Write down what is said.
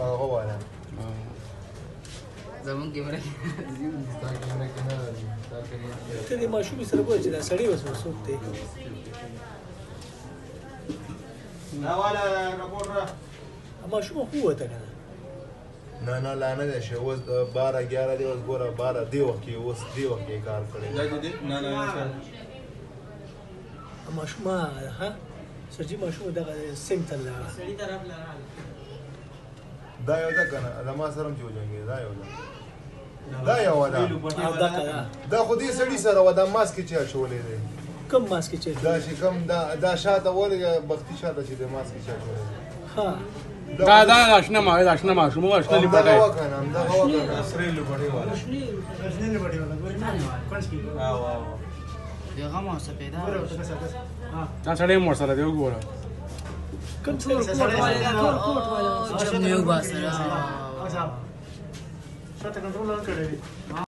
هغه والا زمون کیمره ستا کیمره کې نه لري ته دې ماشومې سره ګورې چې دا سړی اوس څوک دی دا والا رپورټ را ماشومه خو وته که نه نه لا نه دی شی اوس 12 11 دی اوس ګوره 12 دې وخت کې اوس دې وخت کې کار کړی ماشومه ها سرجي ماشومه دغه سیم ته لاړه دا یو ده که نه دا ما سره هم چې وجنګېد دا یو ده دا یو ده دا خو دې سړي سره وه دا ماسک یې چا اچولی دی کوم ماسک چې دا چې کوم دا شاته ولې بختي شاته چې د ماسک یې چا اچولی دی ها دا آشنا ماشوم آشنا همدغه وه که نه همدغه وه که نه سرې لوبړې والا هغه مو څه پیدا دا سړی مور سره دی وګوره کوم څه کوټ والا چې یو باسره شاته کنټرول نه کړی